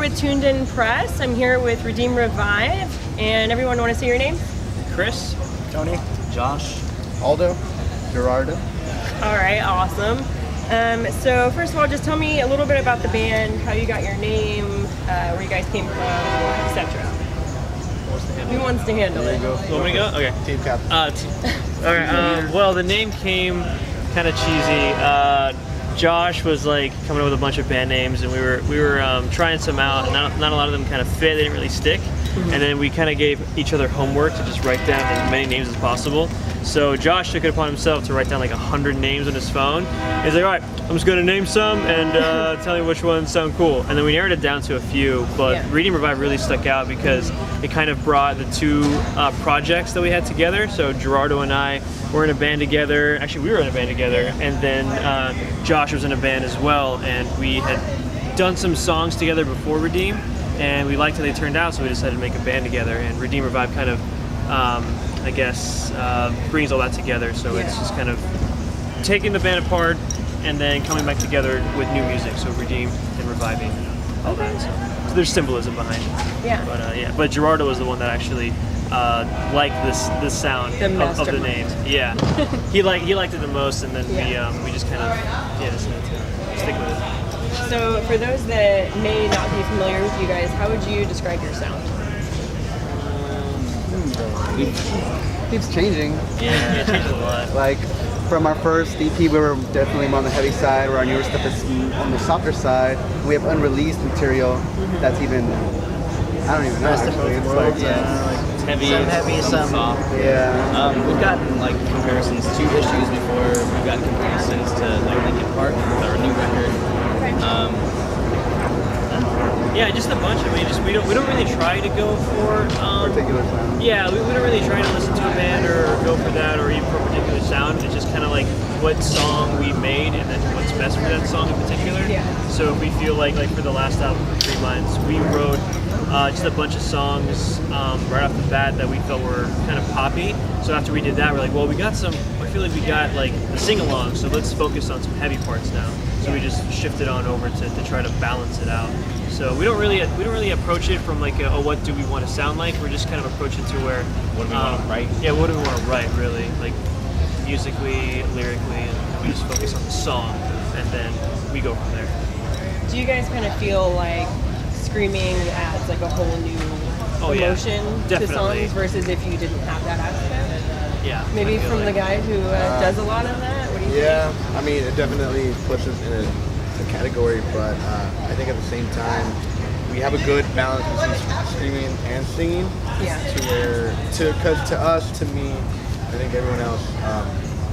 with Tuned In Press. I'm here with Redeem Revive, and everyone want to say your name? Chris, Tony, Josh, Aldo, Gerardo. All right, awesome. So first of all, just tell me a little bit about the band, how you got your name, where you guys came from, etc. Who wants to handle it? you want me to go? Okay. Team captain. All right. Well, the name came kind of cheesy. Josh was like coming up with a bunch of band names, and we were trying some out, and not a lot of them kind of fit. They didn't really stick. And then we kind of gave each other homework to just write down as many names as possible. So Josh took it upon himself to write down like 100 names on his phone. He's like, all right, I'm just gonna name some and tell me which ones sound cool. And then we narrowed it down to a few, but Redeem Revive really stuck out because it kind of brought the two projects that we had together. So Gerardo and I were in a band together. Actually, we were in a band together, and then Josh was in a band as well. And we had done some songs together before Redeem, and we liked how they turned out, so we decided to make a band together. And Redeem Revive kind of, I guess, brings all that together. So it's just kind of taking the band apart and then coming back together with new music. So Redeem and reviving all that. So there's symbolism behind it. Yeah. But Gerardo was the one that actually liked this sound of the name. Yeah. he liked it the most, and then we just kind of decided to stick with it. So for those that may not be familiar with you guys, how would you describe your sound? Keeps changing. Yeah, it changes a lot. Like from our first EP, we were definitely more on the heavy side, where our newer stuff is on the softer side. We have unreleased material that's even, I don't even know actually. It's like, it's heavy, some heavy, some soft. Yeah. We've gotten like comparisons to issues before. We've gotten comparisons to like Linkin Park with our new record. Yeah, just a bunch. I mean, we don't really try to go for Particular sound. Yeah, we don't really try to listen to a band or go for that or even for a particular sound. It's just kind of like what song we made and then what's best for that song in particular. Yeah. So if we feel like for the last album, for 3 Lines, we wrote just a bunch of songs right off the bat that we felt were kind of poppy. So after we did that, we're like, well, I feel like we got like the sing-along, so let's focus on some heavy parts now. So we just shifted on over to try to balance it out. So we don't really approach it from like what do we want to sound like. We're just kind of approach it to where What do we want to write? Yeah, what do we want to write really, like musically, lyrically, and we just focus on the song, and then we go from there. Do you guys kind of feel like screaming adds like a whole new emotion to songs versus if you didn't have that aspect? Yeah. Maybe from the guy who does a lot of that? What do you think? I mean, it definitely puts us in a category, but I think at the same time, we have a good balance between screaming and singing. Yeah. Because to us, to me, I think everyone else,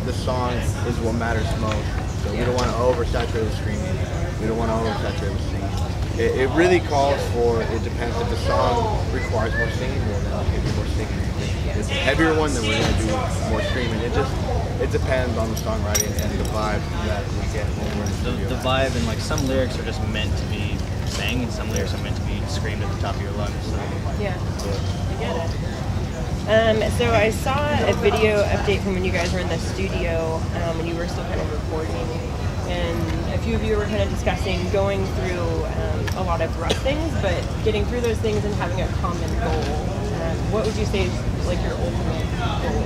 the song is what matters most. So we don't want to oversaturate with screaming. We don't want to oversaturate with singing. It really calls for, it depends. If the song requires more singing, well then I'll give you more singing. If it's a heavier one, then we're going to do more screaming. It depends on the songwriting and the vibe that we get when we're in the studio. The vibe and like some lyrics are just meant to be sang, and some lyrics are meant to be screamed at the top of your lungs. So. Yeah, I get it. So I saw a video update from when you guys were in the studio when you were still kind of recording, and a few of you were kind of discussing going through a lot of rough things, but getting through those things and having a common goal. What would you say is like your ultimate goal?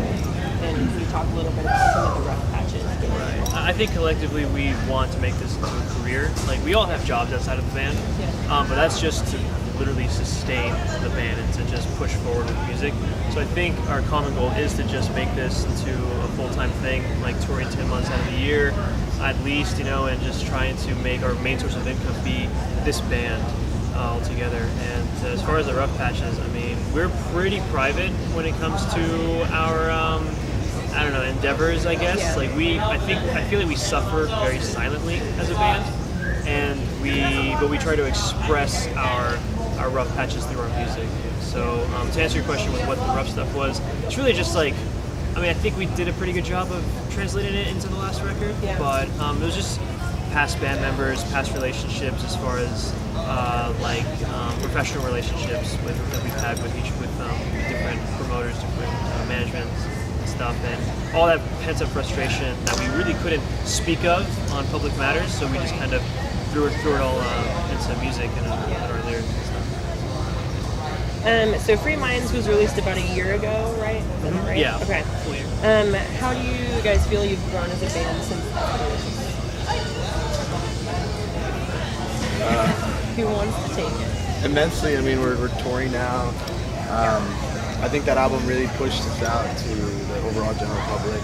And can you talk a little bit about some of the rough patches? Right. I think collectively we want to make this into a career. Like we all have jobs outside of the band, but that's just to literally sustain the band and to just push forward with music. So I think our common goal is to just make this into a full-time thing, like touring 10 months out of the year, at least, and just trying to make our main source of income be this band altogether. And as far as the rough patches, I mean, we're pretty private when it comes to our endeavors, I guess. Yeah. Like I feel like we suffer very silently as a band, but we try to express our rough patches through our music. So to answer your question with what the rough stuff was, it's really just like, I think we did a pretty good job of translating it into the last record, but it was just past band members, past relationships, as far as professional relationships that we've had with different promoters, different management and stuff, and all that pent-up frustration that we really couldn't speak of on public matters. So we just kind of threw it all into music and our lyrics and stuff. So Free Minds was released about a year ago, right? Is that right? Yeah. Okay. Full year. How do you guys feel you've grown as a band since that? Who wants to take it? Immensely. I mean, we're touring now. I think that album really pushed us out to the overall general public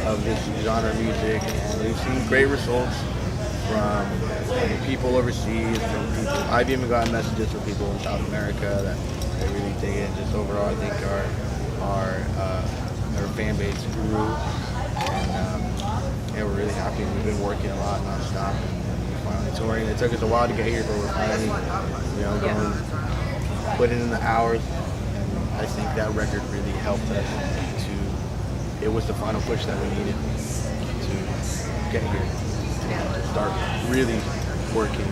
of this genre of music, and we've seen great results from people overseas, from people. I've even gotten messages from people in South America that they really dig it. Just overall, I think our fan base grew, and yeah, we're really happy. We've been working a lot nonstop, and we're finally touring. It took us a while to get here, but we're finally, going, putting in the hours. I think that record really helped us it was the final push that we needed to get here, to start really working.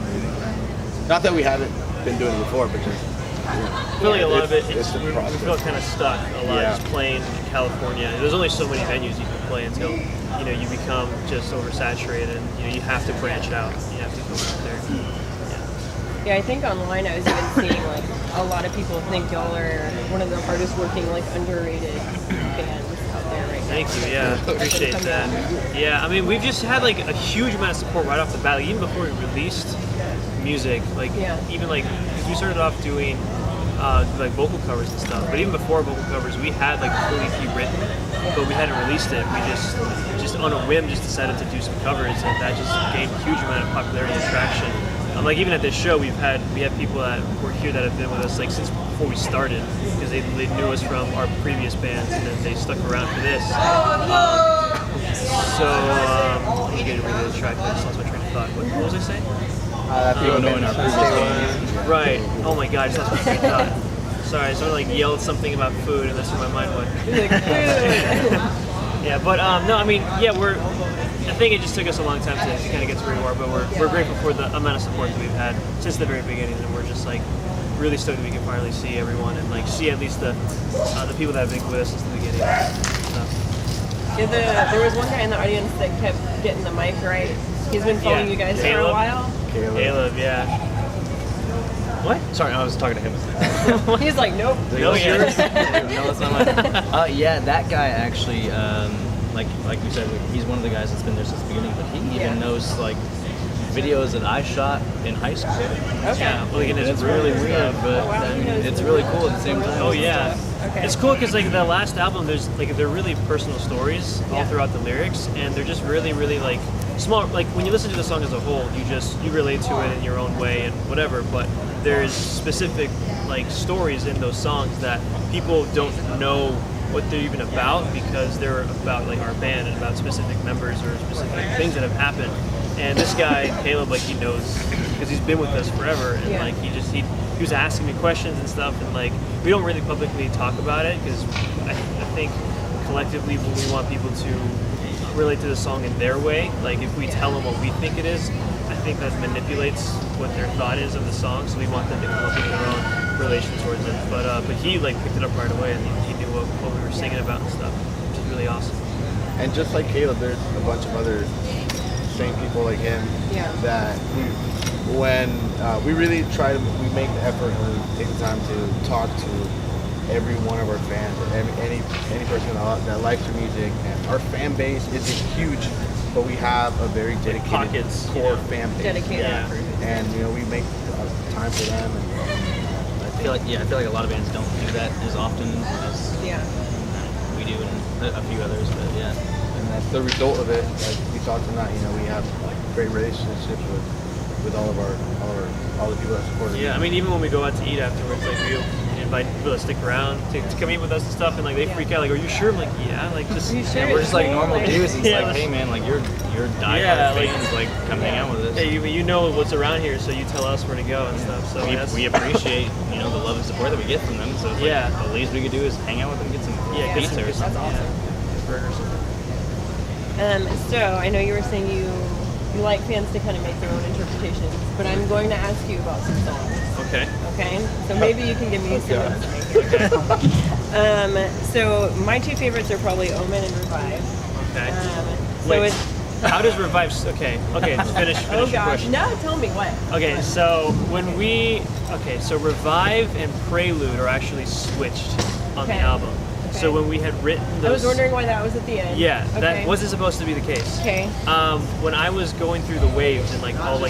Not that we haven't been doing it before, but just, I feel like a lot of it, it's the we process. feel kind of stuck a lot just playing in California. There's only so many venues you can play until, you become just oversaturated, and, you have to branch out. You have to go out there. Yeah, I think online I was even seeing like a lot of people think y'all are one of the hardest working, like underrated bands out there right now. Thank you, yeah, appreciate that. Yeah, I mean, we've just had like a huge amount of support right off the bat, like, even before we released music, even like, because we started off doing like vocal covers and stuff, but even before vocal covers, we had like the full EP written, but we hadn't released it. We just on a whim just decided to do some covers, and that just gained a huge amount of popularity and traction. Like even at this show, we have people that were here that have been with us like since before we started, because they knew us from our previous bands, and then they stuck around for this. I'm getting rid of the track. I just lost my train of thought. What was I saying? People knowing our previous bands. Right. Oh my God, I just lost my train of thought. Sorry, someone like yelled something about food, and that's where my mind went. Yeah, but no, I mean, yeah, I think it just took us a long time to kind of get to where we are, but we're grateful for the amount of support that we've had since the very beginning, and we're just like really stoked that we can finally see everyone and like see at least the people that have been with us since the beginning. So. Yeah, there was one guy in the audience that kept getting the mic right. He's been following you guys for a while. Caleb, yeah. What? Sorry, I was talking to him. He's like, nope. No, yours? No, that's not mine. Yeah, that guy actually, like we said, he's one of the guys that's been there since the beginning, but he even knows like videos that I shot in high school. Okay. Yeah, well, it's really weird, but I mean, it's really cool at the same time. Oh yeah. Okay. It's cool because like the last album, they're really personal stories all throughout the lyrics, and they're just really like small. Like when you listen to the song as a whole, you relate to it in your own way and whatever. But there's specific like stories in those songs that people don't know what they're even about, because they're about like our band and about specific members or specific things that have happened. And this guy Caleb, like he knows because he's been with us forever, and like he was asking me questions and stuff, and like we don't really publicly talk about it because I think collectively we want people to relate to the song in their way. Like if we tell them what we think it is, I think that manipulates what their thought is of the song, so we want them to come up with their own relation towards it. But he like picked it up right away, and he knew what we were singing about and stuff, which is really awesome. And just like Caleb, there's a bunch of other same people like him that we really try to, we make the effort and we take the time to talk to every one of our fans, or any person that likes our music. And our fan base isn't huge, but we have a very dedicated core fan base. Dedicated. And we make time for them. And I feel like a lot of bands don't do that as often as we do, and a few others, but yeah. And that's the result of it. Like we talked tonight, we have a great relationship with all the people that support us. Yeah, I mean, even when we go out to eat afterwards, like we invite people to stick around to come eat with us and stuff, and like they freak out, like, "Are you sure?" I'm like, "Yeah." Like just we're just like normal dudes. It's like, "Hey man, like you're diehard fans, like come hang out with us." Hey, you know what's around here, so you tell us where to go and stuff. So we appreciate the love and support that we get from them. So it's like, the least we could do is hang out with them, get some pizza or something. That's awesome. Burger or something. So I know you were saying you like fans to kind of make their own interpretations, but I'm going to ask you about some songs. Okay. Okay? So maybe you can give me some insight. So my two favorites are probably Omen and Revive. Okay. So how does Revive? Okay, finish Oh your gosh, question. no, tell me what. Okay, so so Revive and Prelude are actually switched on the Okay. album. Okay. So when we had written those, I was wondering why that was at the end. yeah, Okay. that wasn't supposed to be the case. Okay. When I was going through the waves and like all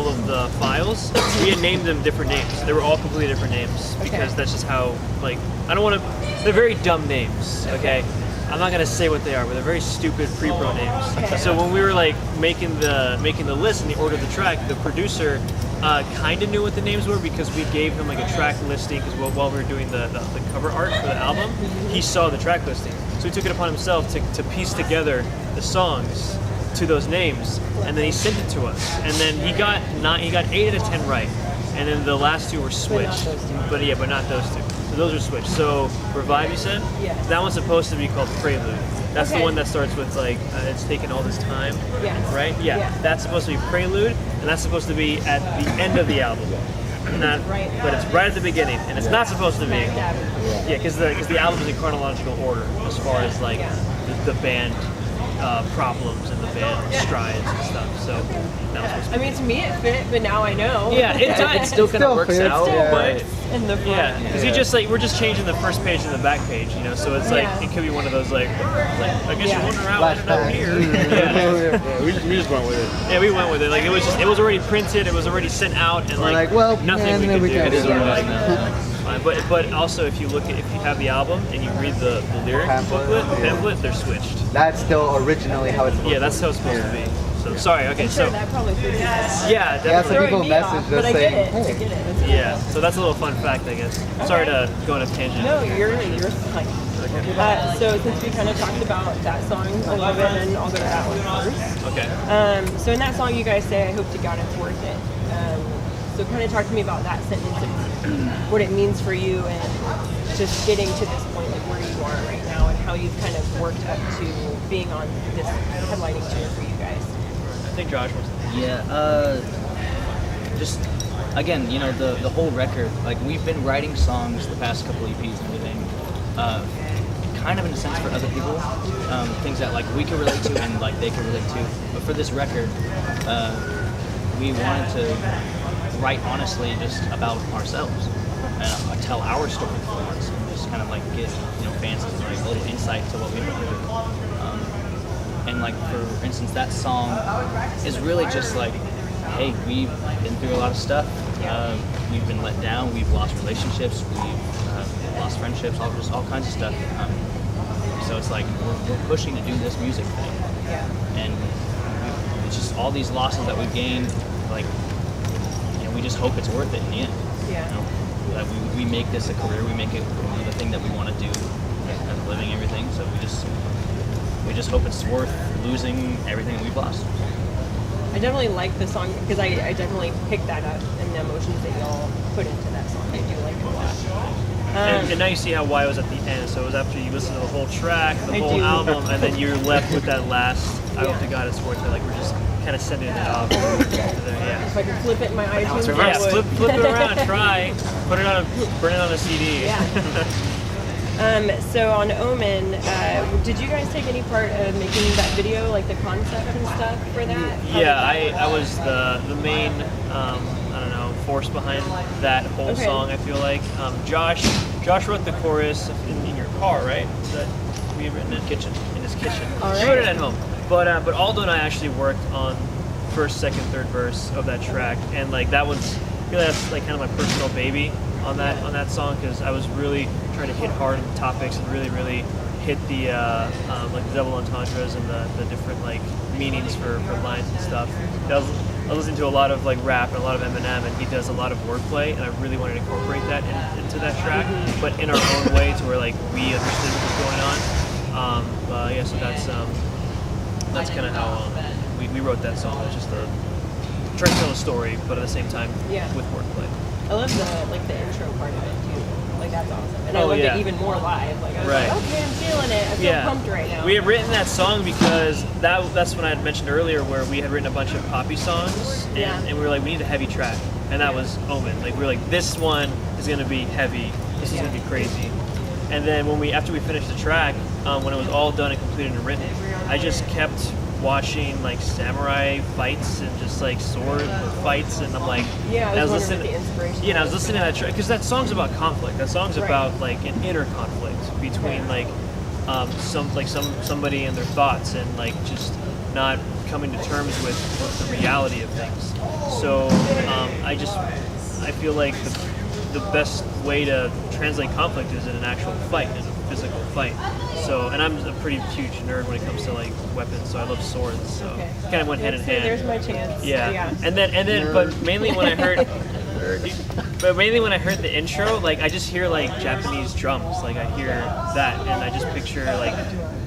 of the files, we had named them different names. They were all completely different names because that's just how, like, I don't want to. They're very dumb names. Okay. I'm not gonna say what they are, but they're very stupid pre-pro names. Okay. So when we were like making the list and the order of the track, the producer kind of knew what the names were because we gave him like a track listing. Because while we were doing the cover art for the album, he saw the track listing, so he took it upon himself to piece together the songs to those names, and then he sent it to us. And then he got 8 out of 10 right, and then the last 2 were switched. But not those 2. So those are switched. So Revive, you said? Yes. That one's supposed to be called Prelude. That's Okay. the one that starts with like it's taken all this time. Yes. Right? Yeah. That's supposed to be Prelude, and that's supposed to be at the end of the album. But it's right at the beginning, and it's not supposed to be. Yeah, because the album is in chronological order as far as like the band problems and the band strides and stuff. So that was supposed to I mean, to me it fit, but now I know. yeah, it still kind of works fits, out, yeah. but In the front. yeah, because you just like we're just changing the first page and the back page, you know. So it's like Yeah. it could be one of those like I guess you're wondering how I ended up Flashback. here. Yeah. Yeah, we just went with it. Yeah, we went with it. Like it was already printed, it was already sent out, and We're like, like, well, nothing man, we then could we do. can't It is do what it that. is now. Fine. But also if you have the album and you read the lyric pamphlet, they're switched. That's still originally how it's supposed Yeah, that's how it's supposed to be. So sorry. Okay, I'm sure so that probably fits. yeah, Yeah, some definitely. people Me message off, just but I get saying, it. I hey. get it. Yeah, so that's a little fun fact, I guess. Sorry to go on a tangent. No, you're fine. So since we kind of talked about that song a little bit, then I'll go to that one first. Okay. So in that song, you guys say, "I hope to God it's worth it." So kind of talk to me about that sentence and what it means for you, and just getting to this point, like where you are right now, and how you've kind of worked up to being on this headlining tour for you guys. I think Josh was. Yeah, just again, you know, the whole record. Like we've been writing songs the past couple EPs and everything, kind of in a sense for other people, things that like we can relate to and like they can relate to. But for this record, we wanted to write honestly just about ourselves and tell our story for once, and just kind of like get fans like a little insight to what we've been through. And like for instance, that song is really just like, hey, we've been through a lot of stuff. We've been let down. We've lost relationships. We've lost friendships. All kinds of stuff. So it's like we're pushing to do this music thing, and it's just all these losses that we've gained. Like, we just hope it's worth it in the end. That we make this a career. We make it the thing that we want to do as a living, everything. So we just hope it's worth losing everything that we've lost. I definitely like the song because I definitely picked that up and the emotions that y'all put into that song. I do like it a lot. And now you see why it was at the end. So it was after you listened to the whole track, the I whole do. album, and then you're left with that last. I hope to God it's worth it. Like we're just kind of sending it off. Yeah. If I could flip it in my iTunes, I Yeah, would. flip it around, try, burn it on a CD. So on Omen, did you guys take any part of making that video, like the concept and stuff for that? How did Yeah, that I was the main force behind that whole Okay. song. I feel like Josh wrote the chorus in your car, right? That we had written in his kitchen. All He right. wrote it at home, but Aldo and I actually worked on first, second, third verse of that track, and like that was really that's like kind of my personal baby on that song because I was really trying to hit hard on the topics and really hit the like the double entendres and the different like meanings for lines and stuff. I was listening to a lot of like rap and a lot of Eminem, and he does a lot of wordplay, and I really wanted to incorporate that into that track, but in our own way to where like we understood what was going on. So that's kind of how we wrote that song. It's just trying to tell a story, but at the same time with wordplay. I love the intro part of it too. Like that's awesome, and I Oh, loved yeah. it even more live. Like I was Right. like, okay, I'm feeling it. I feel pumped right now. We had written that song because that's when I had mentioned earlier where we had written a bunch of poppy songs and we were like, we need a heavy track, and that was Omen. Like we were like, this one is gonna be heavy. This is gonna be crazy. And then after we finished the track, when it was all done and completed and written, I just kept watching like samurai fights and just like sword fights, and I'm like, Yeah, and I was wondering listening, what the inspiration yeah, and I was was. listening to that track because that song's about conflict. That song's Right. about like an inner conflict between like somebody and their thoughts, and like just not coming to terms with the reality of things. So I feel like the best way to translate conflict is in an actual fight, in a physical fight. So, and I'm a pretty huge nerd when it comes to like weapons, so I love swords. So Okay. kind of went hand in So hand. there's my chance. Yeah. And then, but mainly when I heard, the intro, like I just hear like Japanese drums, like I hear that, and I just picture like,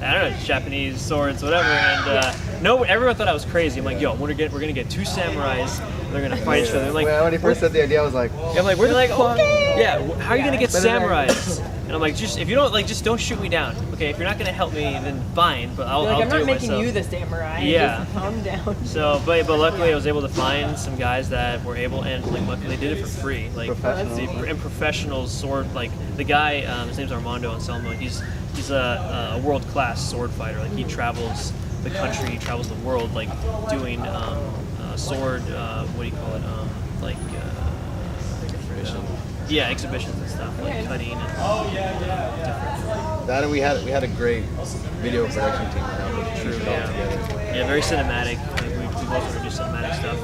I don't know, Japanese swords, whatever. And no, everyone thought I was crazy. I'm like, yo, we're gonna get two samurais, they're gonna fight each other. They're like, when he first said the idea, I was like, I'm like, where the fuck? Yeah, how are you gonna get But then samurais? And I'm like, if you don't just don't shoot me down. Okay, if you're not gonna help me, then fine. But I'll Like, I'm do not it making myself. you the samurai. Yeah. Just calm down. So, but luckily I was able to find some guys that were able, and like luckily they did it for free. Like Professionals. and professional sword. Like the guy, his name's Armando Anselmo. He's a world class sword fighter. Like he travels the country, he travels the world, like doing sword. What do you call it? Yeah, exhibitions and stuff, like Okay. cutting and That, and we had a great video production team that helped us True, put it all yeah. together. Yeah, very cinematic. Like we both were just cinematic stuff,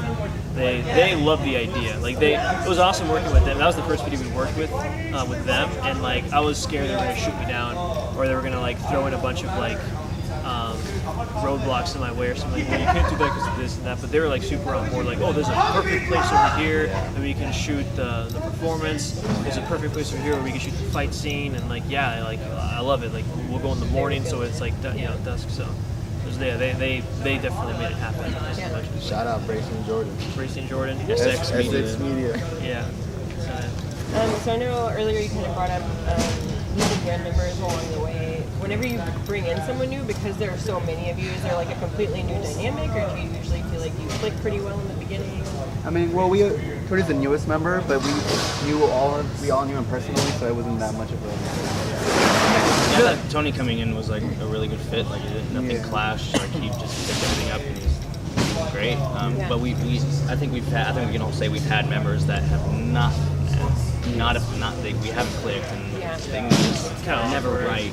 and they loved the idea. Like it was awesome working with them. That was the first video we worked with them, and like I was scared they were gonna shoot me down, or they were gonna like throw in a bunch of like roadblocks in my way or something. Like, well, you can't do that because of this and that. But they were like super on board. Like, oh, there's a perfect place over here that we can shoot the performance. There's a perfect place over here where we can shoot the fight scene. And like, yeah, like I love it. Like we'll go in the morning, so it's like dusk. So they definitely made it happen. Shout out Brayson Jordan. Brayson Jordan, SX SX Media. Yeah. So I know earlier you kind of brought up meeting band members along the way. Whenever you bring in someone new, because there are so many of you, is there like a completely new dynamic, or do you usually feel like you click pretty well in the beginning? I mean, well, Cody's the newest member, but we all knew him personally, so it wasn't that much of a. Yeah, that Tony coming in was like a really good fit. Like nothing clashed. Like he just picked everything up, and he's great. Yeah. But I think we can all say we've had members that have we haven't clicked, and Yeah. things just Kinda never awkward. right.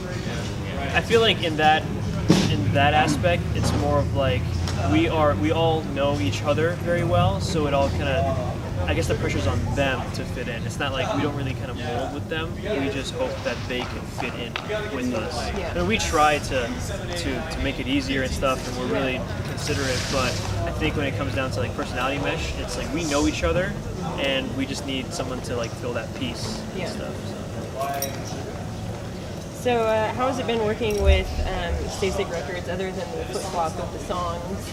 I feel like in that aspect, it's more of like we all know each other very well, so it all kind of, I guess the pressure's on them to fit in. It's not like we don't really kind of mold with them. We just hope that they can fit in with us. Yeah. I mean, we try to make it easier and stuff, and we're really considerate. But I think when it comes down to like personality mesh, it's like we know each other, and we just need someone to like fill that piece Yeah. and stuff. So. So how has it been working with Stay Sick Records, other than the flip flop of the songs?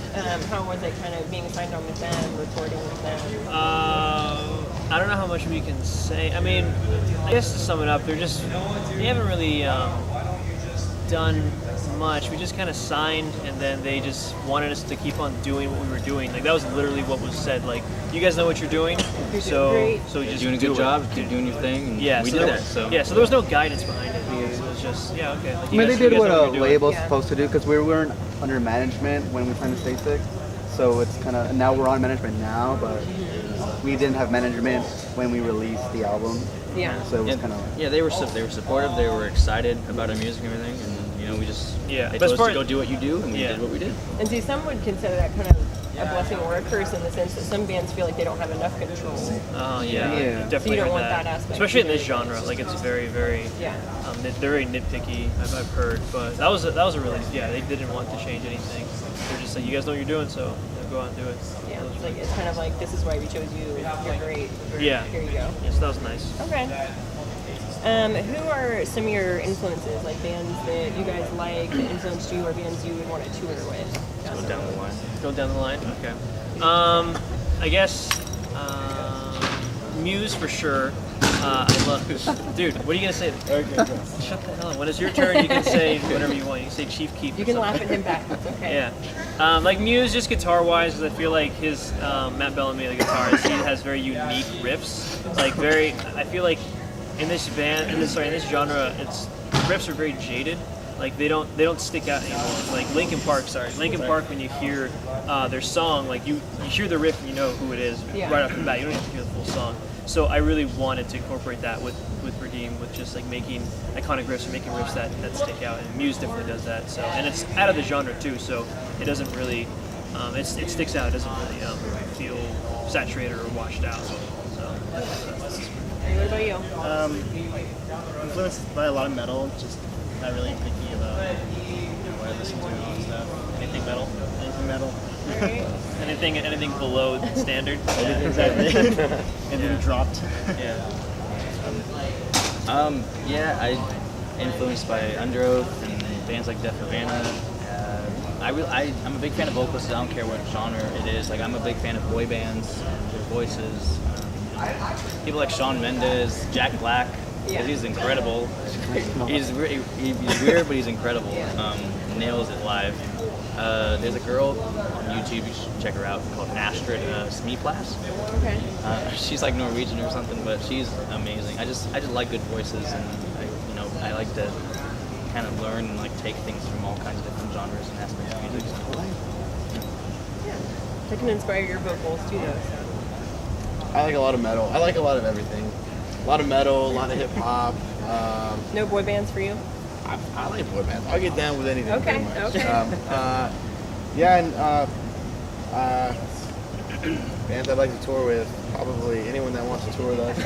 How was it kind of being signed on with them, recording with them? I don't know how much we can say. I mean, I guess to sum it up, they haven't really done much. We just kind of signed, and then they just wanted us to keep on doing what we were doing. Like that was literally what was said. Like, you guys know what you're doing, so great. just Doing a do good it. job, keep doing your thing, and Yeah, we so did there- that. So so there was no guidance behind it. It was just okay. Like, I mean, they did you what guys know a you're doing. label's Yeah. supposed to do, because we weren't under management when we signed to Stay Sick. So it's kind of, and now we're on management now, but we didn't have management when we released the album. Yeah. So it was yeah, kind of yeah, they were supportive. They were excited about our music and everything, and we just Yeah, they but told as us far- to go do what you do, and we Yeah. did what we did. And see, some would consider that kind of a blessing or a curse, in the sense that some bands feel like they don't have enough control. Oh Yeah. definitely So you don't heard want that. that aspect Especially in this either. genre. Like it's very, very. Yeah. They're very nitpicky. I've heard, but that was a really they didn't want to change anything. They're just like, you guys know what you're doing, so go out and do it. Yeah. It's kind of like, this is why we chose you. You're great. Yeah. Here you go. Yes, that was nice. Okay. Who are some of your influences, like bands that you guys like that influenced you, or bands you would want to tour with? Go down the line. Go down the line. Okay. I guess Muse for sure. I love. Dude, what are you gonna say? Okay, go. Shut the hell up. When it's your turn, you can say whatever you want. You can say Chief Keef. You or can something. laugh at him back. That's okay. Yeah. Like Muse, just guitar-wise, because I feel like his Matt Bellamy, the guitarist, he has very unique riffs. Like I feel like in this genre, riffs are very jaded. Like they don't stick out anymore. Like Linkin Park, Park. When you hear their song, like you hear the riff and you know who it is right off the bat. You don't have to hear the full song. So I really wanted to incorporate that with Redeem, with just like making iconic riffs or making riffs that stick out. And Muse definitely does that. So, and it's out of the genre too, so it doesn't really it sticks out. It doesn't really feel saturated or washed out. So. What about you? Influenced by a lot of metal, just not really picky about what I listen to and all that stuff. Anything metal? Anything metal. Right. Anything below standard? Exactly. And then dropped. Yeah, I influenced by Under Oath and bands like Def Havana. I'm a big fan of vocalists. I don't care what genre it is. Like I'm a big fan of boy bands and their voices. People like Shawn Mendes, Jack Black, because he's incredible. He's weird, but he's incredible. Nails it live. There's a girl on YouTube, you should check her out, called Astrid Smeeplas. Okay. She's like Norwegian or something, but she's amazing. I just like good voices, and I like to kind of learn and like take things from all kinds of different genres and aspects of music. Yeah. That can inspire your vocals too, though. So. I like a lot of metal. I like a lot of everything. A lot of metal, a lot of hip hop. No boy bands for you? I like boy bands. I'll get down with anything. Okay. Pretty much. Okay. Yeah, and bands I'd like to tour with. Probably anyone that wants to tour with us.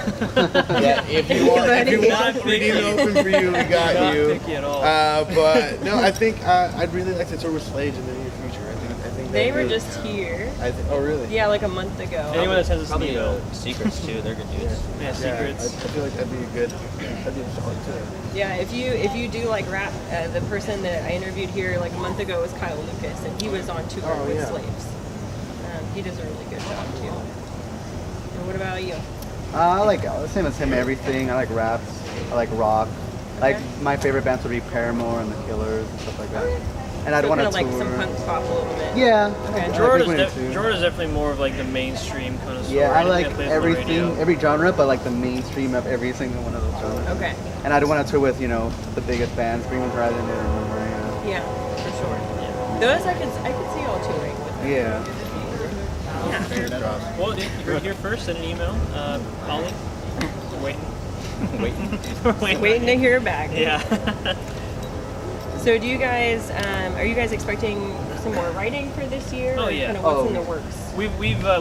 Yeah, if you want Redeem Open for you, we got Not you. picky at all. But no, I think I'd really like to tour with Slade in the near future. I think They that'd were be- just here. Oh really? Yeah, like a month ago. Anyone that sends us an Probably email. Secrets too. They're good dudes. Yeah, I Secrets. feel like that'd be a solid tour. Yeah, if you do like rap, the person that I interviewed here like a month ago was Kyle Lucas, and he was on tour with yeah. Slaves. He does a really good job too. And what about you? I like the same as him. Everything. I like raps. I like rock. Like my favorite bands would be Paramore and The Killers and stuff like that. And I'd So want kind to of tour. like some punk pop a little bit. Yeah. Okay. I like Jordan's, Blink-182 too. Jordan's definitely more of like the mainstream kind of. Yeah, I like Anything that plays on the radio. everything, every genre, but like the mainstream of every single one of those genres. Okay. And I'd want to tour with, the biggest bands, Green Horizon, and Yeah, for sure. Those I could see y'all touring with. yeah. Well, you heard it here first in an email. Ollie, we're waiting. Waiting. Waiting to hear back. Yeah. So do you guys, are you guys expecting some more writing for this year? Oh, Or yeah. Kind of what's in the works?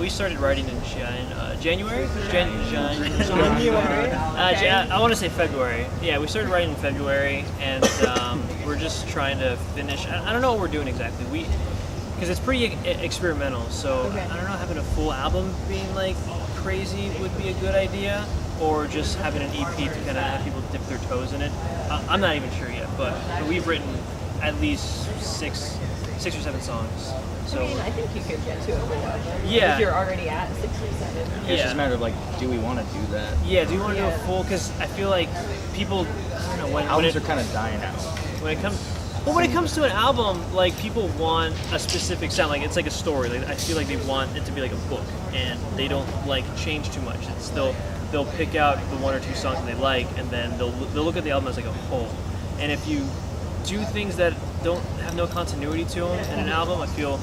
We started writing in January. January. Okay. I want to say February. Yeah, we started writing in February, and we're just trying to finish. I don't know what we're doing exactly. Because it's pretty experimental. So Okay. I don't know, having a full album being like crazy would be a good idea, or just having an EP to kind of have people dip their toes in it. I'm not even sure yet, but we've written at least six or seven songs. So I mean, I think you could get to a full album. Yeah. If you're already at 6 or 7. It's just a matter of like, do we want to do that? yeah, do you want to do Yeah. a full? Because I feel like people, I don't know, when Albums it, are kind of dying out. when it comes to an album, like people want a specific sound. Like it's like a story. Like I feel like they want it to be like a book, and they don't like change too much. It's they'll pick out the one or two songs that they like, and then they'll look at the album as like a whole. And if you do things that don't have no continuity to them in an album, I feel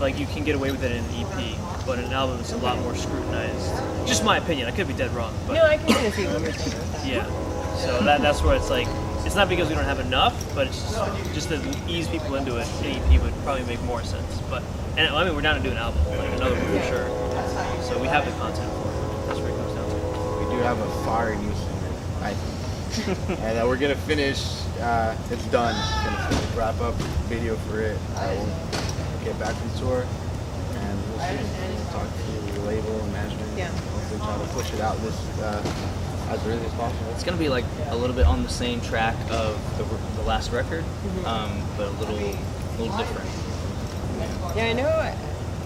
like you can get away with it in an EP. But in an album, it's a lot more scrutinized. Just my opinion. I could be dead wrong, but No, I can kind of see what you're saying with that. yeah. So that's where it's like, it's not because we don't have enough, but it's just to ease people into it. An EP would probably make more sense. But I mean, we're down to do an album, like another one for sure. So we have the content for it. That's where it comes down to. We do have a fire new singer, I think. And we're gonna finish. It's done. Gonna wrap up video for it. We'll get back from tour, and we'll see. Talk to the label and management. Yeah. Hopefully, try to push it out this as early as possible. It's gonna be like a little bit on the same track of the last record, but a little different. Yeah, I know.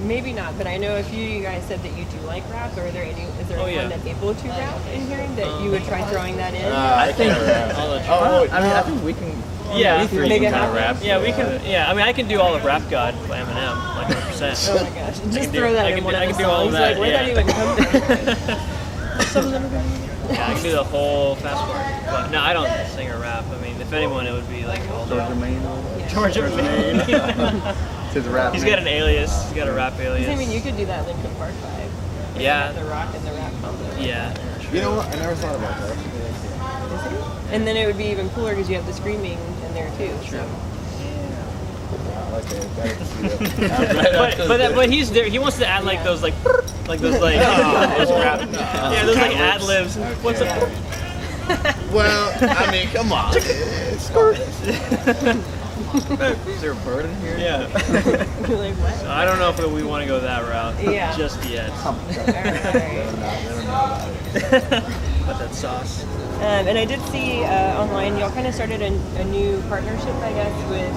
Maybe not, but I know a few of you guys said that you do like rap. Is there Oh, anyone yeah. that's able to rap in here that you would try throwing that in? I think. I'll let you- I think we can. Yeah. we three Make can it kind of happen. rap. Yeah, we can. Yeah, I mean, I can do all of Rap God by Eminem, like 100%. Oh my gosh! Just can do- throw that I in can one do- of I the can do all songs. that, Like, where'd that yeah. even come from? Yeah, I can do the whole fast part. But no, I don't sing or rap. I mean, if anyone, it would be like all Georgia Maine. Georgia Maine. It's his rap. He's name. got an alias. He's got a rap alias. I mean, you could do that Linkin Park vibe. Yeah. The rock and the rap combo. Yeah. You know what? I never thought about that. And then it would be even cooler because you have the screaming in there too. True. So. Okay, But he's there. He wants to add like those those like yeah, those like ad libs. What's up? well, I mean, come on. Is there a bird in here? Yeah. You're like, what? So I don't know if we want to go that route. Yeah. Just yet. But that sauce. And I did see online y'all kind of started a new partnership, I guess, with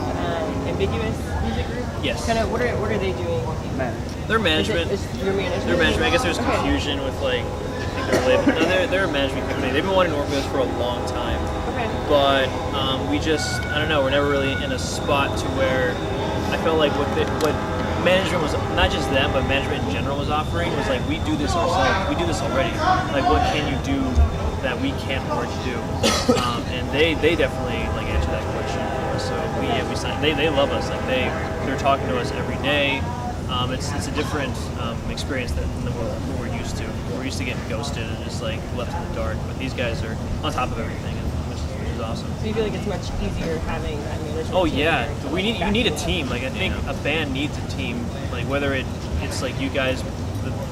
Ambiguous Music Group. Yes. Kind of what are they doing? Man. Their management. Is your management? Their management. I guess there's Okay. confusion with like I think their label. No, they're a management company. They've been wanting to work with us for a long time. Okay. But we just I don't know. We're never really in a spot to where I felt like what management was, not just them, but management in general was offering was like, we do this ourselves. We do this already. Like, what can you do that we can't already do? And they definitely like answer that question for us. So we signed. They love us. Like they're talking to us every day. It's a different experience than what we're used to. We're used to getting ghosted and just like left in the dark. But these guys are on top of everything, which is awesome. So you feel like it's much easier having that management? Oh team yeah, there to you need a back you team. Like I think a band needs a team. Like whether it's like you guys,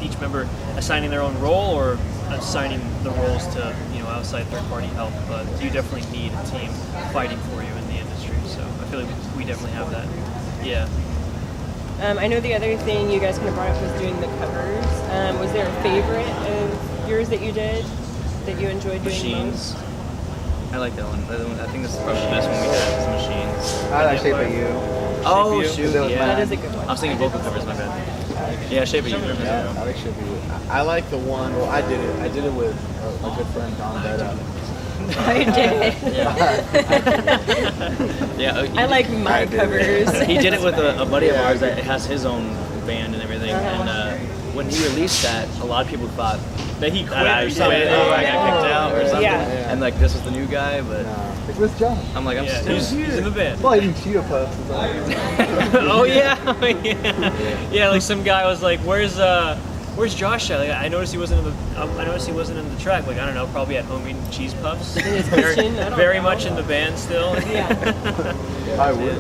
each member assigning their own role or assigning the roles to outside third party help. But you definitely need a team fighting for you in the industry. So I feel like we definitely have that. Yeah. I know the other thing you guys kind of brought up was doing the covers. Was there a favorite of yours that you did that you enjoyed doing Machines. most? I like that one. I think this is probably the best one we had is Machines. I like Shape of You. Oh, You? shoot, That was yeah. That is a good one. I was thinking vocal covers, my bad. Yeah, Shape of You. Yeah, I like Shape of You. I like the one. Well, I did it with a good friend, Don Betta. I did. Yeah, I like my covers. He did it with a buddy of ours that has his own band and everything. Uh-huh. And when he released that, a lot of people thought That he quit that I or something. quit or I got kicked out or something. Yeah. And like this is the new guy, but It's with John. I'm like, I'm Yeah, still he's in the band. Well, even Cheetah Puffs is on. Oh yeah. Yeah. Like some guy was like, "Where's Josh at?" Like I noticed he wasn't in the track. Like I don't know, probably at home eating cheese puffs. his very kitchen, I don't very know. much in the band still. Yeah. I would.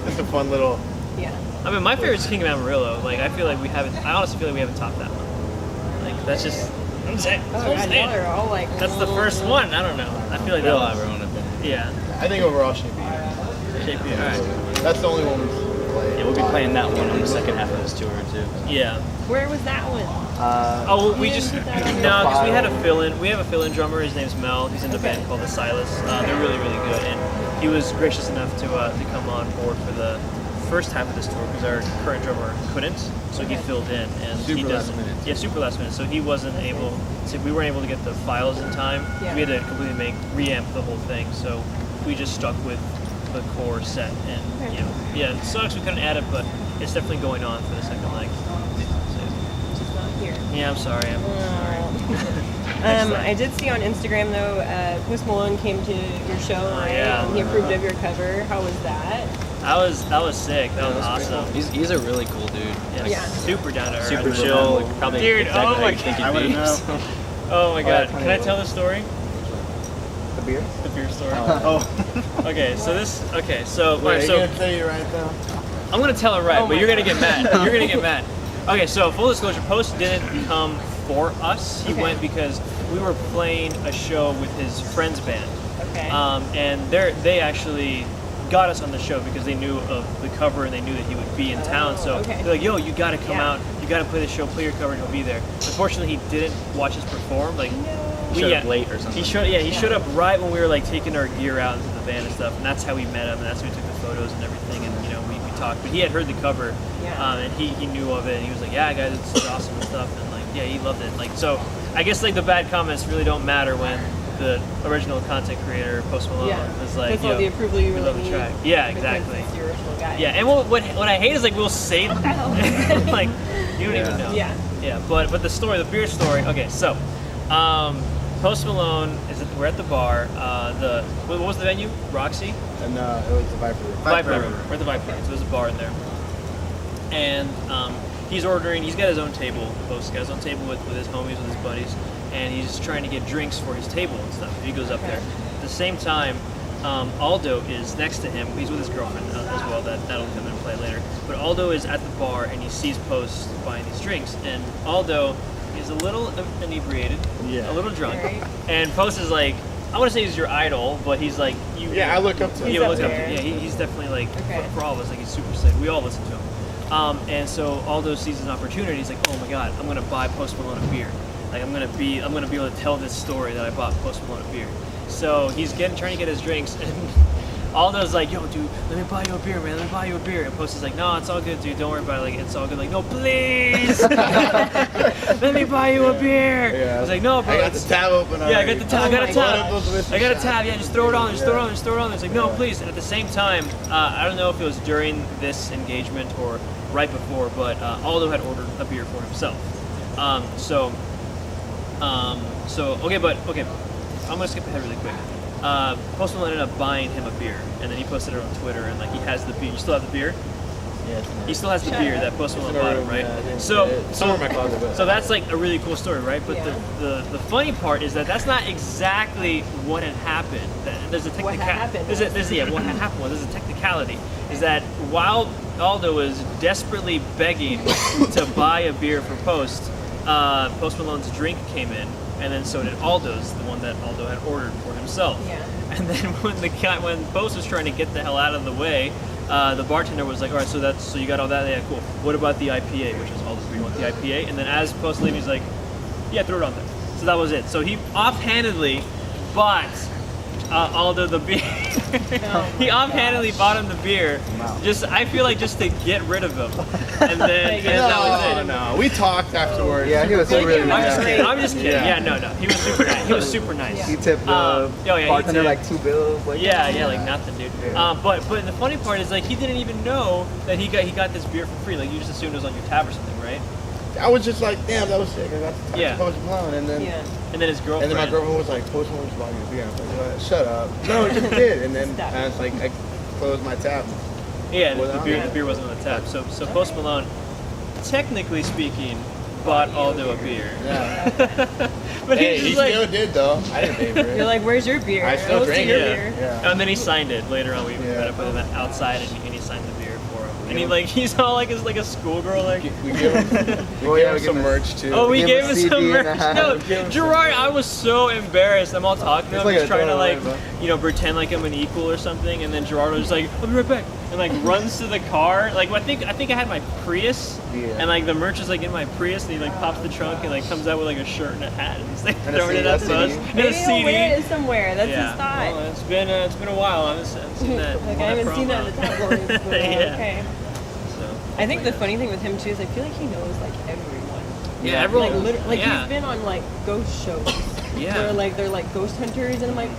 It's a fun little. Yeah. I mean, my favorite is King of Amarillo. Like I feel like we haven't. I honestly feel like we haven't topped that one. Like that's just. I'm saying. Oh god, y'all are all like. That's the first one. I don't know. I feel like we that all have one. our own opinion. Yeah. I think overall Shape of You. Shape of You. All right. That's the only one we played. Yeah, we'll be playing that one on the second half of this tour too. Yeah. Where was that one? Oh, we You just didn't put that on no, because we had a file. fill-in. We have a fill-in drummer. His name's Mel. He's in the band called the Silas. They're really, really good, and he was gracious enough to come on board for the first half of this tour because our current drummer couldn't, so he filled in and he Super last doesn't. minute. Yeah, super last minute. So he wasn't able. So we weren't able to get the files in time. Yeah. We had to completely reamp the whole thing. So we just stuck with the core set, and Okay. yeah, it sucks we couldn't add it, but it's definitely going on for the second leg. Just not here. Yeah, I'm sorry. I did see on Instagram though, Post Malone came to your show, right? yeah. And he approved of your cover. How was that? That was sick. That was awesome. He's a really cool dude. Yeah, Yeah. super down to earth. Super chill. Like, probably Dude, exactly oh how my you think I he'd wouldn't be. know. Oh my god. that's Can I tell the story? The beer? The beer story. Oh, Okay, so wait, so you gonna say it right now? I'm gonna tell it right, Oh but my you're gonna God. get mad. You're gonna get mad. Okay, so full disclosure, Post didn't come for us. He Okay. went because we were playing a show with his friend's band. Okay. And they actually got us on the show because they knew of the cover and they knew that he would be in town. So okay. they're like, "Yo, you got to come Yeah. out. You got to play the show. Play your cover, and he'll be there." Unfortunately, he didn't watch us perform. Like, Showed up late or something. He showed up right when we were like taking our gear out into the van and stuff, and that's how we met him, and that's how we took the photos and everything, and we talked. But he had heard the cover, Yeah. and he knew of it, and he was like, "Yeah, guys, it's awesome and stuff," and like, yeah, he loved it. Like, so I guess like the bad comments really don't matter when the original content creator Post Malone is like, That's all the approval you we really love the need. track. Yeah, because exactly. it's the original guy. Yeah, and what I hate is like we'll say that, like you don't even know. Yeah. Yeah, but the story, the beer story. Okay, so Post Malone we're at the bar. What was the venue? Roxy? And it was the Viper Room. Viper Room. We're at the Viper Room. So there's a bar in there. And he's ordering. He's got his own table. Post got his own table with his homies, with his buddies, and he's trying to get drinks for his table and stuff. He goes up there. At the same time, Aldo is next to him. He's with his girlfriend as well. That'll come into play later. But Aldo is at the bar and he sees Post buying these drinks, and Aldo is a little inebriated, a little drunk, Right. and Post is like, I want to say he's your idol, but he's like you. Yeah, I look up to him. He's You up look up to there. him. Yeah, he's definitely like Okay. for all of us, like he's super sick. We all listen to him. And so Aldo sees an opportunity. He's like, oh my God, I'm gonna buy Post Malone a beer. Like I'm gonna be able to tell this story that I bought Post Malone a beer. So he's trying to get his drinks, and Aldo's like, yo, dude, let me buy you a beer, man. Let me buy you a beer. And Post is like, no, it's all good, dude. Don't worry about it. Like it's all good. Like, no, please, let me buy you a beer. Yeah. He's like, no, bro. I got the tab open. Yeah, I got the tab. I got a tab. tab. I got a tab. Yeah, just throw it on. Just throw it on. Just throw it on. It's like, no, please. And at the same time, I don't know if it was during this engagement or right before, but Aldo had ordered a beer for himself. Okay, I'm gonna skip ahead really quick. Post Malone ended up buying him a beer, and then he posted it on Twitter, and like he has the beer. You still have the beer? Yeah, He still has the beer that Post Malone bought him, right? Yeah, I think So somewhere in my closet. But so that's like a really cool story, right? But Yeah. the funny part is that that's not exactly what had happened. There's a What had happened what had happened was there's a technicality. Is that while Aldo was desperately begging to buy a beer for Post, Post Malone's drink came in, and then so did Aldo's, the one that Aldo had ordered for himself. Yeah. And then when Post was trying to get the hell out of the way, the bartender was like, all right, so you got all that? Yeah, cool. What about the IPA, which is Aldo's beer? You want the IPA? And then as Post leaving, he's like, yeah, throw it on there. So that was it. So he offhandedly bought Aldo the beer. He offhandedly bought him the beer. I feel like just to get rid of him. And then and that was it. No, we talked afterwards. Yeah, he was Like, really I'm nice. I'm just kidding. Yeah, no. He was super nice. He was super nice. He tipped the he bartender tipped. like $2 bills. Yeah, like nothing, dude. Yeah. But the funny part is like he didn't even know that he got this beer for free. Like you just assumed it was on your tab or something, right? I was just like, damn, that was sick. I got to talk Yeah. to Post Malone, and then Yeah. And then his girlfriend. and then my girlfriend was like, Post Malone's buying you a beer. I was like, shut up. No, he just did. And then Stop. I was like, I closed my tab. Yeah, Well, the beer wasn't on the tab. So Post Malone, technically speaking, bought Aldo a beer. Yeah. But Hey, he's he just like, still did though. I didn't pay for it. You're like, where's your beer? I still Let's see drank your it. beer. Yeah. and then he signed it later on. We Yeah. met up with him outside, and he signed the beer for him. And he's all like a schoolgirl, like. We gave him, Oh, we yeah, gave him we some gave him- merch too. Oh, we Give gave him a him some CD and a merch. hat. No, Give him Gerard, I was so embarrassed. I'm all talking to him, like just a trying to throwaway, like, pretend like I'm an equal or something. And then Gerard was like, "I'll be right back," and like runs to the car. Like I think I had my Prius, Yeah. and like the merch is like in my Prius, and he like pops the trunk and like comes out with like a shirt and a hat, and he's like And a throwing it CD, at a us. CD. And Maybe a he'll CD. wear it somewhere. That's Yeah. his thought. Well, it's been a while. I haven't seen that. Like, I haven't seen that in the tabloids. But, Yeah. Okay. So, I think the funny thing with him too is I feel like he knows like everyone. yeah, everyone. Like literally, like yeah. he's been on like ghost shows. Yeah. Where like they're like ghost hunters, and I'm like,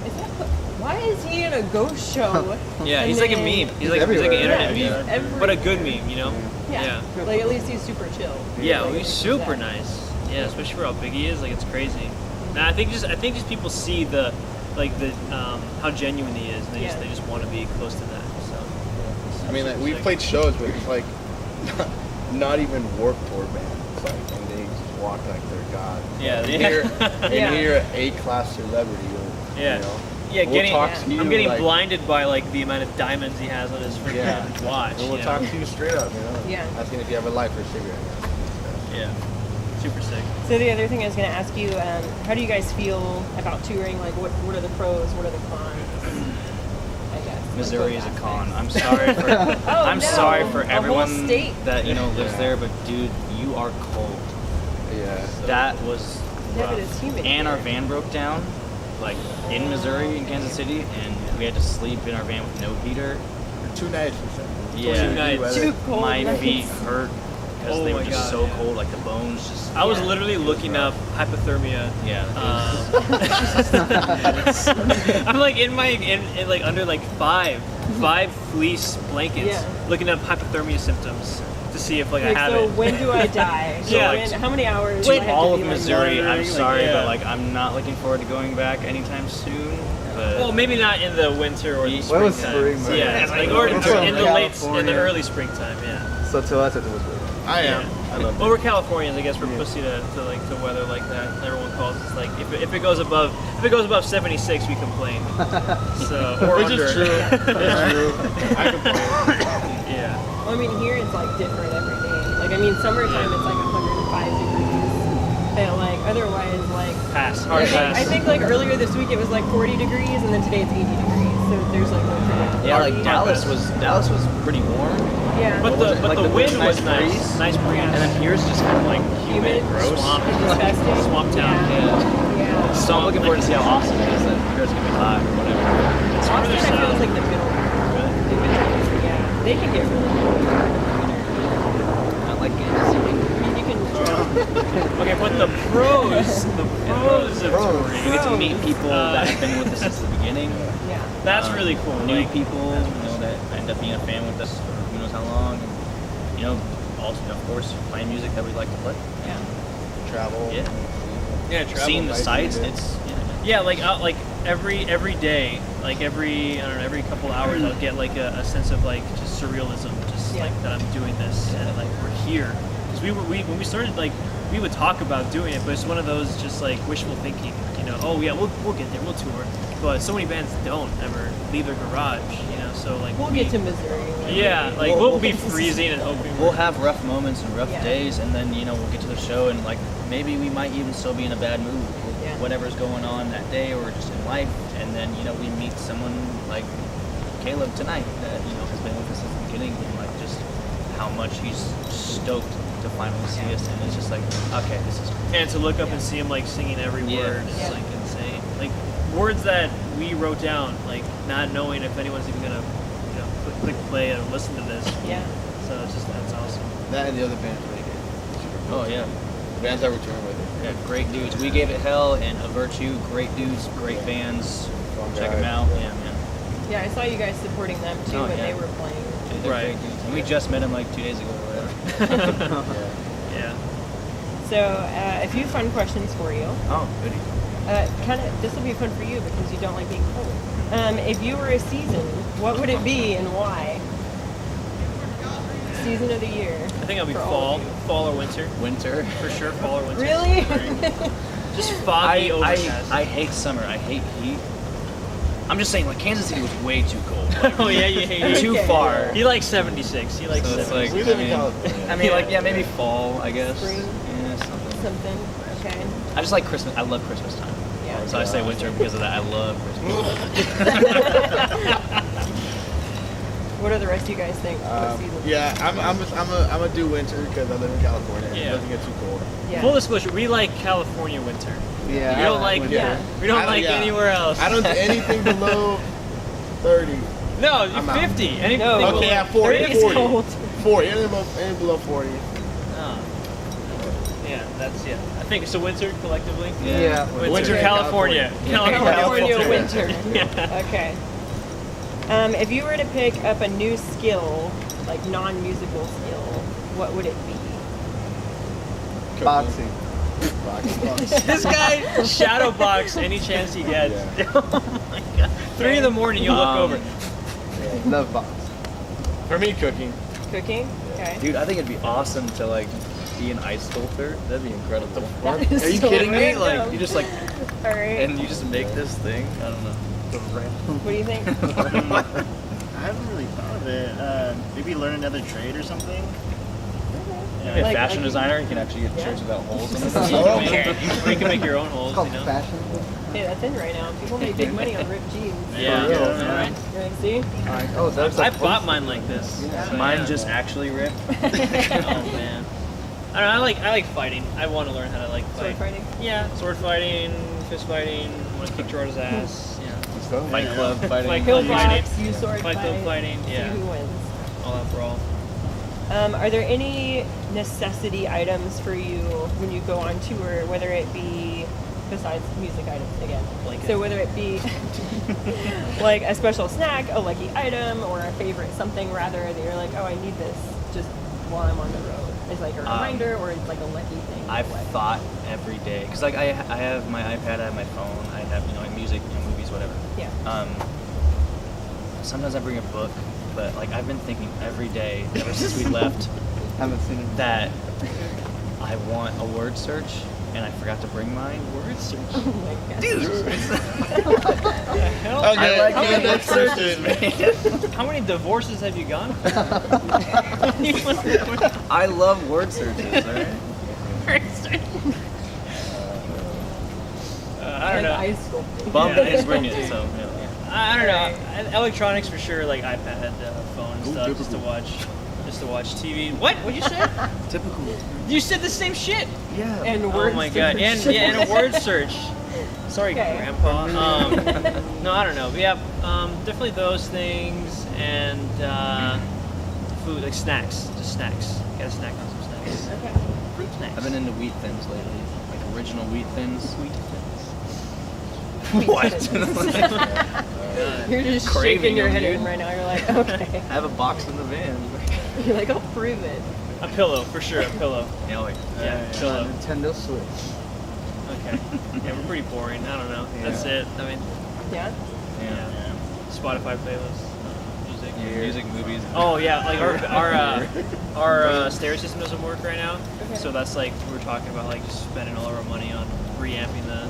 why is he in a ghost show? Yeah, And he's like a then- meme. He's like an everywhere. internet Yeah, meme, he's everywhere. but a good meme, you know? Yeah. Like at least he's super chill. Yeah, Like, he's super yeah. nice. Yeah, especially for how big he is, like it's crazy. And I think just people see the how genuine he is, and they just want to be close to that. So I mean, like, we've played shows with like not even Warped Tour bands, like, and they just walk like they're God. Yeah, and yeah. You're an A-class celebrity. Yeah. You know? yeah, We'll getting talk to you, I'm getting like- blinded by like the amount of diamonds he has on his freaking Yeah. watch. And we'll you talk know? to you straight up, you know? Yeah. Asking if you have a life or a cigarette. Yeah, super sick. So the other thing I was going to ask you, how do you guys feel about touring? Like, what are the pros? What are the cons? I guess. Missouri is Like, a both con. aspects. I'm sorry for I'm no. sorry for A whole everyone state. that lives there, but dude, you are cold. Yeah. That was Yeah, rough. but it's humid And our here. van broke down, like in Missouri, in Kansas City, and we had to sleep in our van with no heater. For 2 nights or something. Yeah, Two nights. Too cold. my nights. feet hurt because Oh they my were just God, so yeah. cold, like the bones just. I was Yeah. literally looking up hypothermia. Yeah. I'm like in like under like five fleece blankets, Yeah. looking up hypothermia symptoms, to see if like I Like, have so it. when do I die? So Yeah. how many hours? do I have to All of be, like, Missouri, I'm monitoring? sorry, yeah. but like I'm not looking forward to going back anytime soon. But Well, maybe not in the winter or the What springtime. was spring, man? Yeah, It's like like or we're in from the late, in the California. early springtime. Yeah. So to us, it was weird. I am. Yeah. I love Well, it. we're Californians. I guess we're pussy to weather like that. Everyone calls us like if it goes above 76, we complain. So or Which under. is true. It's true. I complain. Yeah. Well, I mean, here it's like different every day. Like, I mean, summertime it's like 105 degrees. But like otherwise, like Pass. Hard pass. I think like earlier this week it was like 40 degrees, and then today it's 80 degrees. So there's like no predictability. yeah, like Dallas was pretty warm, Yeah. But What was the it? Like the wind nice was nice. breeze? Nice breeze. and then here's just kind of like humid, gross. Swamp. Disgusting. Swamp town. Yeah. Yeah. Yeah. So I'm looking forward to see how Austin is. That here's gonna be hot or whatever. It's Austin, further I feel south. is like the middle. Really? The middle. Yeah. They can get really cold. Not like Kansas City. I mean, you can. Okay, but the pros of touring. You get to meet people that have been with us since the beginning. Yeah. That's really cool. New Like, people, that end up being a fan with us for who knows how long. And, also, of course, playing music that we like to play. Yeah. Travel. Yeah. yeah, travel. Seeing the sights, yeah. it's Yeah, like every day, like every couple hours, I'll get like a sense of like just surrealism, just Yeah. like that I'm doing this and like we're here. Because when we started, like we would talk about doing it, but it's one of those just like wishful thinking. Oh yeah, we'll get there, we'll tour. But so many bands don't ever leave their garage, So like We'll get to Missouri. yeah, like we'll be freezing and hoping. we'll have rough moments and rough Yeah. days, and then we'll get to the show and like maybe we might even still be in a bad mood with Yeah. whatever's going on that day or just in life, and then we meet someone like Caleb tonight that has been with us since the beginning, and like just how much he's stoked to finally see us, and it's just like okay, this is cool. And to look up and see him like singing every Yeah. word is Yeah. like insane. Like words that we wrote down, like not knowing if anyone's even gonna, click play and listen to this. Yeah. So it's just that's awesome. That and the other bands really good. Oh yeah. Bands that we're touring with. Yeah, great dudes. We Gave It Hell and A Virtue, great dudes, great bands. Fun Check guys. them out. Yeah, man. Yeah, I saw you guys supporting them too Oh, when yeah. they were playing. Dude, they're Right. great dudes. And we just met them like 2 days ago or whatever. Yeah. Yeah. So, a few fun questions for you. Oh, goody. This will be fun for you because you don't like being cold. If you were a season, what would it be and why? Season of the year. I think I'll be for all of fall or winter Winter. for sure. Fall or winter. Really? Just foggy overcast. I hate summer. I hate heat. I'm just saying, like, Kansas City was way too cold. Like, Oh yeah, you hate too Okay. far. He likes 76. He likes So it's 76. like, We live in California. I mean, like, yeah, maybe fall, I guess. Spring. Yeah, something. Something. Okay. I just like Christmas. I love Christmas time. Yeah. So I say winter because of that. I love Christmas. What do the rest of you guys think? What season? Yeah, I'm a do winter because I live in California. Yeah. It doesn't get too cold. Yeah. Full disclosure, we like California winter. Yeah. We don't like winter. Yeah. we don't I don't- like yeah. anywhere else. I don't do anything below 30. No, I'm out. 50. Anything No. below- Okay, at 40. 30 is 40. cold. 40. Anything below 40. Oh. Yeah, that's I think so. Winter collectively. Yeah. Winter, California. California winter. winter. Yeah. Okay. If you were to pick up a new skill, like non-musical skill, what would it be? Boxing. Boxing. This guy shadow box any chance he gets. Oh my god. 3 in the morning, you look over. Love box. For me, cooking. Cooking? Okay. Dude, I think it'd be awesome to like be an ice sculptor. That'd be incredible. That is Are you so kidding me? random. Like you just like All right. and you just make this thing. I don't know. What do you think? I haven't really thought of it. Maybe learn another trade or something. Maybe a Like- fashion like- designer, you can actually get Yeah. shirts without holes in You them. can make your own holes, It's called you know. fashion. Hey, that's in right now. People make big money on ripped jeans. Yeah. For real, Yeah. man. You want to see? Oh, there's I a bought mine like this. So, Mine yeah. just actually ripped. Oh man. I don't know. I like fighting. I want to learn how to like Sword fight. fighting? Yeah, sword fighting, fist fighting. Want to kick Gerardo's ass. Yeah. Fight club fighting. Fight Hill club fighting. box, you sword Fight club fighting. See Yeah. who wins. All out brawl. Are there any necessity items for you when you go on tour, whether it be besides music items again? Blanket. So whether it be like a special snack, a lucky item, or a favorite something rather that you're like, oh, I need this just while I'm on the road? Is like a reminder, or it's like a lucky thing? I've thought every day, because like I have my iPad, I have my phone, I have music, movies, whatever. Yeah. Sometimes I bring a book, but like I've been thinking every day ever since we left Haven't seen it. that I want a word search, and I forgot to bring mine. Word search. Oh my god. Dude. Okay, I like the doing word next searches, person. man. How many divorces have you gone? I love word searches, alright? I don't know. High school. Bum Yeah, didn't bring it, so yeah. I don't know. Electronics for sure, like iPad, phone, and stuff, just to watch TV. What? What'd you say? Typical. You said the same shit. Yeah. And Oh word my god. search. And a word search. Sorry, Okay. Grandpa. No, I don't know. But yeah, definitely those things and food, like snacks, just snacks. Gotta snack on some snacks. Okay. Fruit snacks. I've been into wheat thins lately, like original wheat thins. Wheat thins. What? You're just Craving shaking your them, head dude. in right now. You're like, okay. I have a box in the van. You're like, I'll prove it. A pillow, for sure, a pillow. Yeah, Pillow. Nintendo Switch. Okay. Yeah, we're pretty boring. I don't know. That's it. I mean, Yeah. yeah. Spotify playlist, music. Music, movies. Oh yeah, like our stereo system doesn't work right now, Okay. so that's like we're talking about like just spending all of our money on reamping the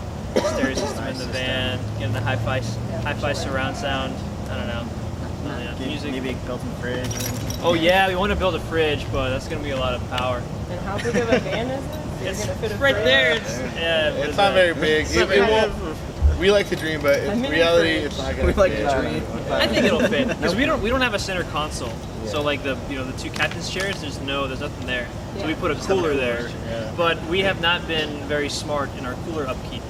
stereo system in the van, getting the hi-fi surround sound. I don't know. Yeah, music. Maybe built-in fridge. Oh yeah, we want to build a fridge, but that's gonna be a lot of power. And how big of a van is it? It's You're gonna fit a right fridge? there. It's yeah. what It's is not that? very big. It's not It very won't. big. We like to dream, but A in mini reality, fridge. it's not gonna. We like fit. to dream. I think it'll fit because we don't have a center console. So like the the two captain's chairs, there's nothing there. So we Yeah. put a cooler there. Yeah. But we have not been very smart in our cooler upkeep.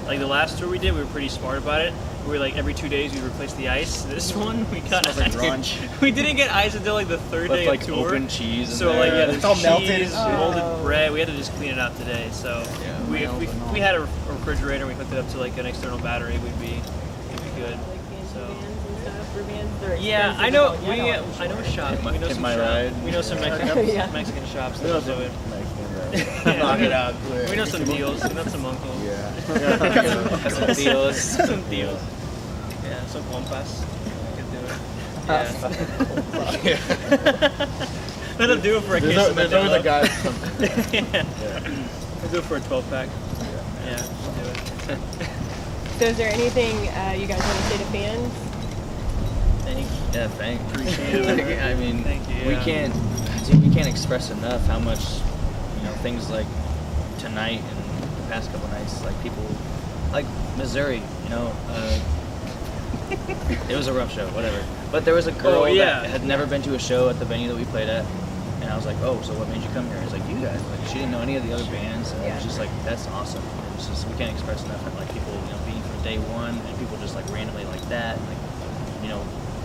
Like the last tour we did, we were pretty smart about it. We were like every 2 days we replaced the ice. This one we got Smells like ice. grunge. We didn't get ice until like the third day With like of tour. open cheese. In So there. like yeah, there's It's all cheese, melted. molded Oh. bread. We had to just clean it out today. So we had a refrigerator. We hooked it up to like an external battery. We'd be good. Like fancy So. vans and stuff for vans. They're Yeah, expensive I know. to get on, I know a shop. Hit my- We know hit some my shop. ride. We know some Mexican Yeah. Mexican shops. We know So some Knock it out quick. we know some deals. We know some uncles. Yeah. Some deals. Some deals. Yeah, some compas. Could do it. Yeah. Let them do it for a case of There's always a Modelo. guy. Yeah. We'll do it for a 12-pack. Yeah, we'll do it. So is there anything you guys want to say to fans? Thanks. Appreciate it. I mean, Thank you, we yeah. can't express enough how much, things like tonight and the past couple nights, like people, like Missouri, it was a rough show, whatever. But there was a girl that had never been to a show at the venue that we played at, and I was like, oh, so what made you come here? It's like, you guys. Like, she didn't know any of the other bands, and it was just like, that's awesome. It's just, we can't express enough of like people, being from day one, and people just like randomly like that, like,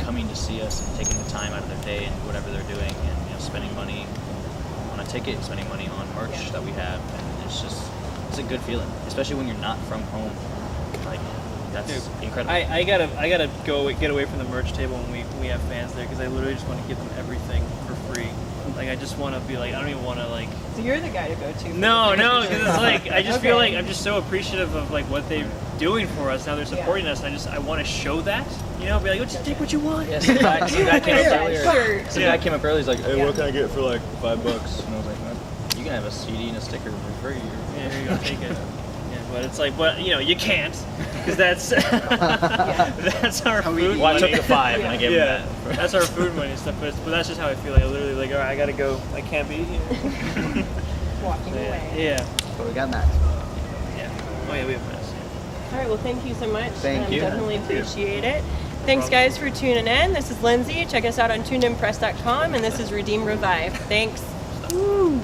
coming to see us and taking the time out of their day and whatever they're doing, and spending money on a ticket, spending money on merch that we have, and it's a good feeling, especially when you're not from home. Like, that's incredible. I gotta get away from the merch table when we have fans there, because I literally just want to give them everything for free. Like, I just want to be like, I don't even want to like. So you're the guy to go to. No, because it's like I just Okay. feel like I'm just so appreciative of like what they're doing for us. Now they're supporting us. I want to show that. Be like, oh, just take what you want. Yeah, some guy came up Yeah, earlier. sure. Some guy came up earlier. He's like, hey, Yeah. what can I get for like $5? And I was like, well, you can have a CD and a sticker for free. Yeah, here you go, take it. Yeah, but it's like, you can't, because that's that's our food Well, I money. took the 5 and I gave him Yeah, that. that's our food money and stuff. But that's just how I feel. Like I literally like, all right, I gotta go. I can't be here. Walking away. Yeah. But we got Max. Yeah. Oh yeah, we have Max. All right, well, thank you so much. Thank you. Definitely appreciate it. Thanks, guys, for tuning in. This is Lindsay. Check us out on tunedinpress.com, and this is Redeem Revive. Thanks. Woo.